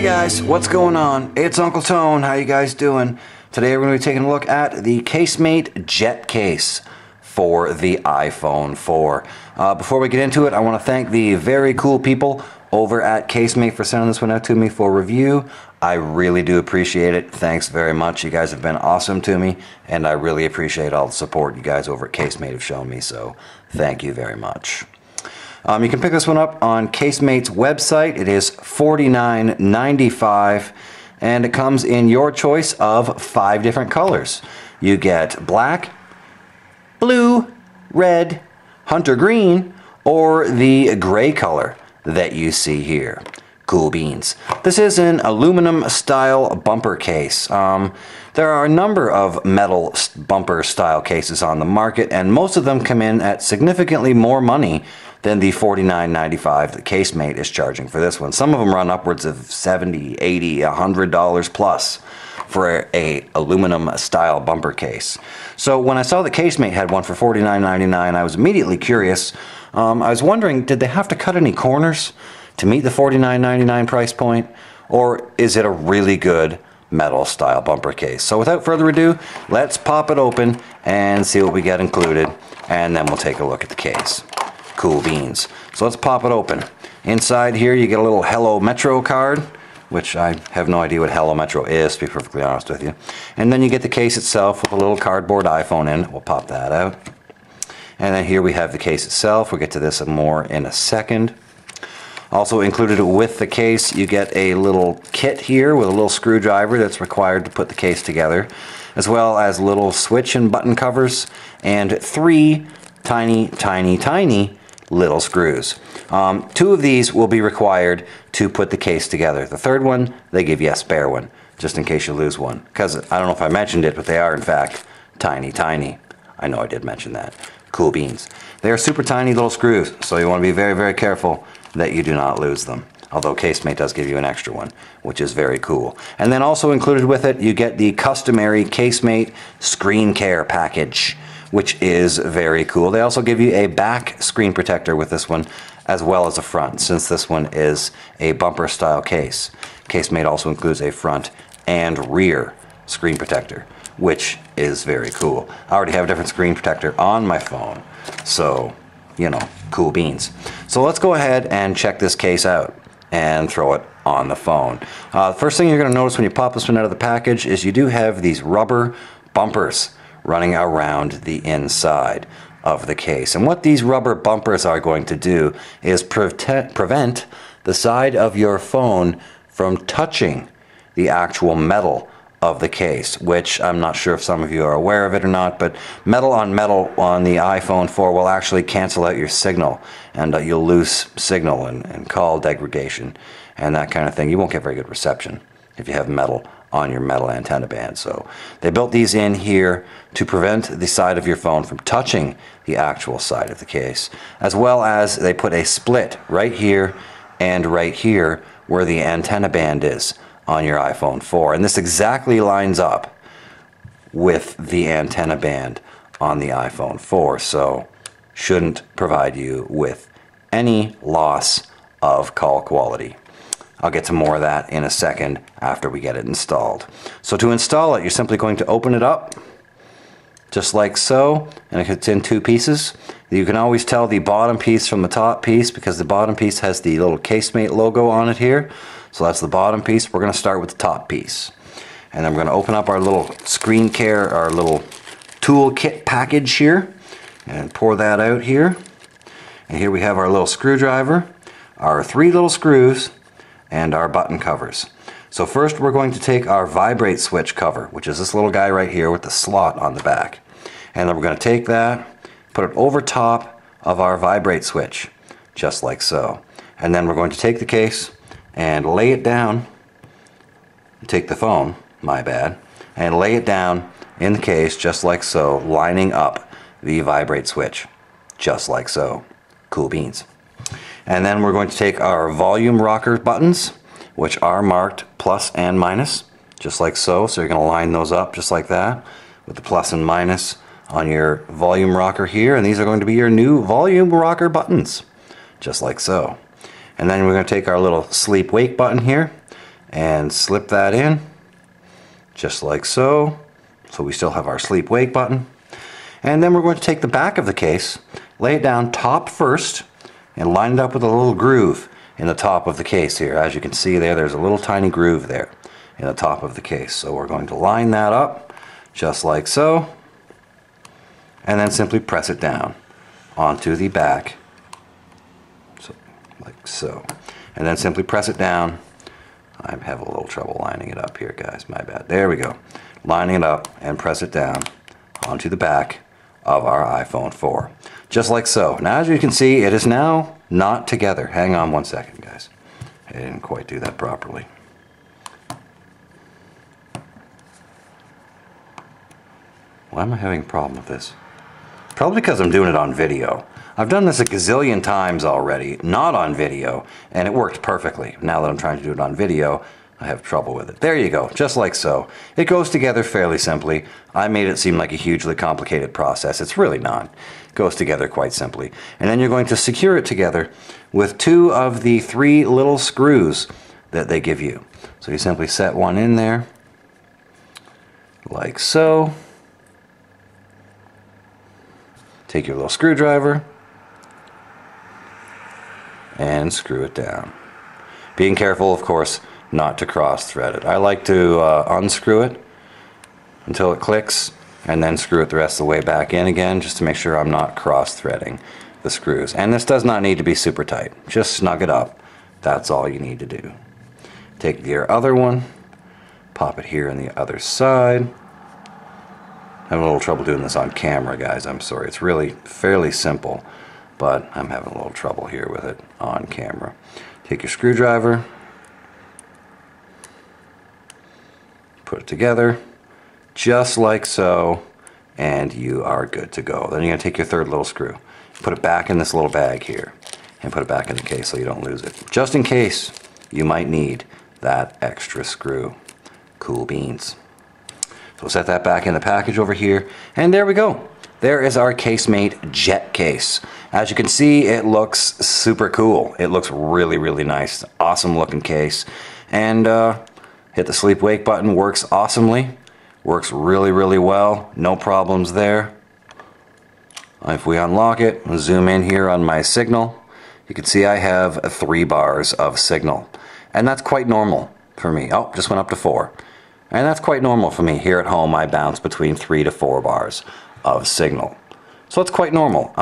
Hey guys, what's going on? It's Uncle Tone. How you guys doing? Today we're going to be taking a look at the Case-Mate Jett case for the iPhone 4. Before we get into it, I want to thank the very cool people over at Case-Mate for sending this one out to me for review. I really do appreciate it. Thanks very much. You guys have been awesome to me, and I really appreciate all the support you guys over at Case-Mate have shown me, so thank you very much. You can pick this one up on Case-Mate's website. It is $49.95, and it comes in your choice of 5 different colors. You get black, blue, red, hunter green, or the gray color that you see here. Cool beans. This is an aluminum style bumper case. There are a number of metal bumper style cases on the market, and most of them come in at significantly more money than the $49.95 that Case-Mate is charging for this one. Some of them run upwards of $70, $80, $100 plus for a aluminum style bumper case. So when I saw that Case-Mate had one for $49.99, I was immediately curious. I was wondering, did they have to cut any corners to meet the $49.99 price point, or is it a really good metal style bumper case? So without further ado, let's pop it open and see what we get included, and then we'll take a look at the case. Cool beans. So let's pop it open. Inside here you get a little Hello Metro card, which I have no idea what Hello Metro is, to be perfectly honest with you. And then you get the case itself with a little cardboard iPhone in it. We'll pop that out. And then here we have the case itself. We'll get to this more in a second. Also included with the case, you get a little kit here with a little screwdriver that's required to put the case together, as well as little switch and button covers, and 3 tiny little screws. 2 of these will be required to put the case together. The third one, they give you a spare one, just in case you lose one. Because I don't know if I mentioned it, but they are in fact tiny. I know I did mention that. Cool beans. They are super tiny little screws, so you want to be very careful that you do not lose them. Although Case-Mate does give you an extra one, which is very cool. And then also included with it, you get the customary Case-Mate Screen Care package, which is very cool. They also give you a back screen protector with this one, as well as a front, since this one is a bumper style case. Case-Mate also includes a front and rear screen protector, which is very cool. I already have a different screen protector on my phone, so, you know, cool beans. So let's go ahead and check this case out and throw it on the phone. The first thing you're going to notice when you pop this one out of the package is you do have these rubber bumpers running around the inside of the case. And what these rubber bumpers are going to do is prevent the side of your phone from touching the actual metal of the case, which I'm not sure if some of you are aware of it or not, but metal on the iPhone 4 will actually cancel out your signal, and you'll lose signal and call degradation and that kind of thing. You won't get very good reception if you have metal on your metal antenna band. So they built these in here to prevent the side of your phone from touching the actual side of the case, as well as they put a split right here and right here where the antenna band is on your iPhone 4. And this exactly lines up with the antenna band on the iPhone 4, so shouldn't provide you with any loss of call quality. I'll get to more of that in a second after we get it installed. So to install it, you're simply going to open it up, just like so, and it's in 2 pieces. You can always tell the bottom piece from the top piece because the bottom piece has the little Case-Mate logo on it here. So that's the bottom piece. We're going to start with the top piece. And then we're going to open up our little screen care, our little tool kit package here, and pour that out here. And here we have our little screwdriver, our 3 little screws, and our button covers. So first we're going to take our vibrate switch cover, which is this little guy right here with the slot on the back. And then we're going to take that, put it over top of our vibrate switch, just like so. And then we're going to take the case and lay it down, take the phone, my bad, and lay it down in the case just like so, lining up the vibrate switch, just like so. Cool beans. And then we're going to take our volume rocker buttons, which are marked plus and minus, just like so. So you're going to line those up just like that with the plus and minus on your volume rocker here. And these are going to be your new volume rocker buttons, just like so. And then we're going to take our little sleep wake button here and slip that in, just like so. So we still have our sleep wake button. And then we're going to take the back of the case, lay it down top first, and line it up with a little groove in the top of the case here. As you can see there, there's a little tiny groove there in the top of the case. So we're going to line that up just like so, and then simply press it down onto the back, so, like so. And then simply press it down. I'm having a little trouble lining it up here, guys, my bad. There we go. Lining it up and press it down onto the back of our iPhone 4. Just like so. Now as you can see, it is now not together. Hang on one second, guys. I didn't quite do that properly. Why am I having a problem with this? Probably because I'm doing it on video. I've done this a gazillion times already, not on video, and it worked perfectly. Now that I'm trying to do it on video, I have trouble with it. There you go, just like so. It goes together fairly simply. I made it seem like a hugely complicated process. It's really not. It goes together quite simply. And then you're going to secure it together with 2 of the 3 little screws that they give you. So you simply set one in there, like so. Take your little screwdriver and screw it down. Being careful, of course, not to cross thread it. I like to unscrew it until it clicks and then screw it the rest of the way back in again, just to make sure I'm not cross threading the screws. And this does not need to be super tight. Just snug it up. That's all you need to do. Take your other one, pop it here on the other side. Having a little trouble doing this on camera, guys. I'm sorry. It's really fairly simple, but I'm having a little trouble here with it on camera. Take your screwdriver, put it together, just like so, and you are good to go. Then you're going to take your 3rd little screw, put it back in this little bag here, and put it back in the case so you don't lose it. Just in case you might need that extra screw. Cool beans. So we'll set that back in the package over here, and there we go. There is our Case-Mate Jett case. As you can see, it looks super cool. It looks really, really nice. Awesome looking case. And hit the sleep wake button, works awesomely. Works really, really well. No problems there. If we unlock it, zoom in here on my signal, you can see I have 3 bars of signal. And that's quite normal for me. Oh, just went up to 4. And that's quite normal for me. Here at home, I bounce between 3 to 4 bars of signal. So it's quite normal.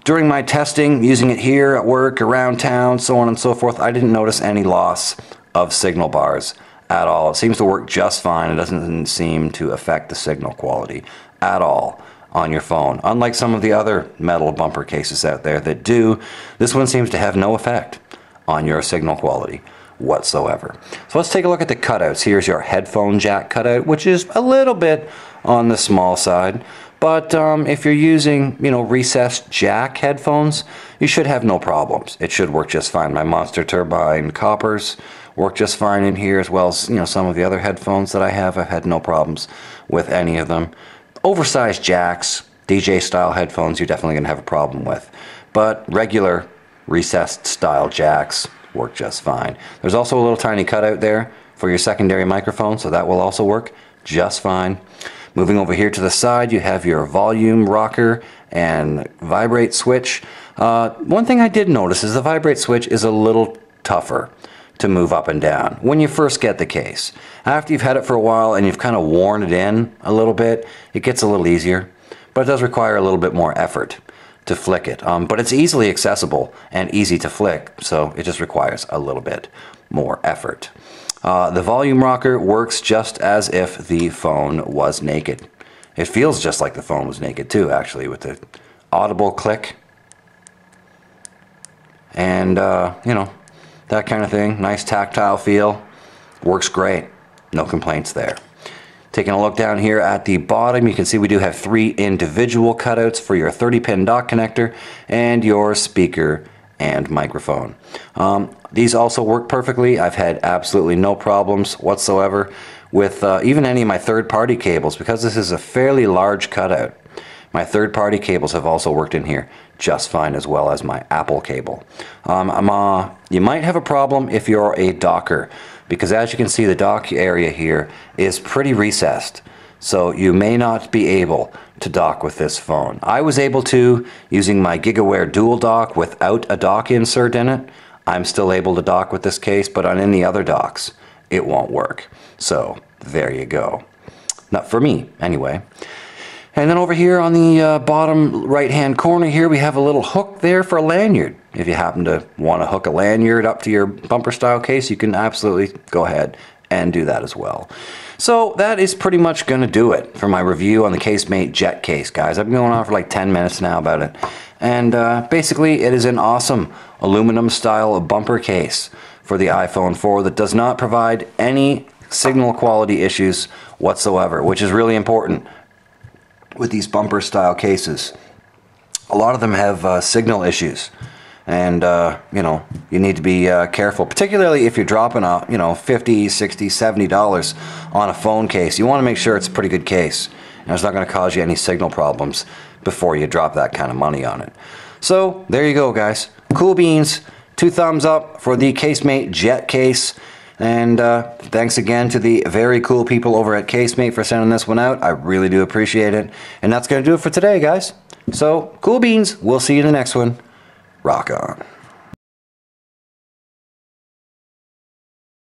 During my testing, using it here at work, around town, so on and so forth, I didn't notice any loss of signal bars at all. It seems to work just fine. It doesn't seem to affect the signal quality at all on your phone. Unlike some of the other metal bumper cases out there that do, this one seems to have no effect on your signal quality whatsoever. So let's take a look at the cutouts. Here's your headphone jack cutout, which is a little bit on the small side, but if you're using, recessed jack headphones, you should have no problems. It should work just fine. My Monster Turbine Coppers work just fine in here, as well as some of the other headphones that I have. I've had no problems with any of them. Oversized jacks, DJ style headphones, you're definitely going to have a problem with, but regular recessed style jacks work just fine. There's also a little tiny cutout there for your secondary microphone, so that will also work just fine. Moving over here to the side, you have your volume rocker and vibrate switch. One thing I did notice is the vibrate switch is a little tougher to move up and down when you first get the case. After you've had it for a while and you've kind of worn it in a little bit, it gets a little easier, but it does require a little bit more effort to flick it. But it's easily accessible and easy to flick, so it just requires a little bit more effort. The volume rocker works just as if the phone was naked. It feels just like the phone was naked too, actually, with the audible click and that kind of thing. Nice tactile feel. Works great. No complaints there. Taking a look down here at the bottom, you can see we do have 3 individual cutouts for your 30-pin dock connector and your speaker and microphone. These also work perfectly. I've had absolutely no problems whatsoever with even any of my third-party cables, because this is a fairly large cutout. My third-party cables have also worked in here just fine, as well as my Apple cable. You might have a problem if you're a docker because as you can see, the dock area here is pretty recessed. So you may not be able to dock with this phone. I was able to using my GigaWare dual dock without a dock insert in it. I'm still able to dock with this case, but on any other docks, it won't work. So there you go. Not for me, anyway. And then over here on the bottom right-hand corner here, we have a little hook there for a lanyard. If you happen to want to hook a lanyard up to your bumper style case, you can absolutely go ahead and do that as well. So that is pretty much going to do it for my review on the Case-Mate Jett case, guys. I've been going on for like 10 minutes now about it. And basically, it is an awesome aluminum style bumper case for the iPhone 4 that does not provide any signal quality issues whatsoever, which is really important with these bumper style cases. A lot of them have signal issues, and you know, you need to be careful, particularly if you're dropping a $50, $60, $70 on a phone case. You want to make sure it's a pretty good case and it's not going to cause you any signal problems before you drop that kind of money on it. So there you go, guys. Cool beans. 2 thumbs up for the Case-Mate Jett case. And thanks again to the very cool people over at Case-Mate for sending this one out. I really do appreciate it. And that's going to do it for today, guys. So, cool beans. We'll see you in the next one. Rock on.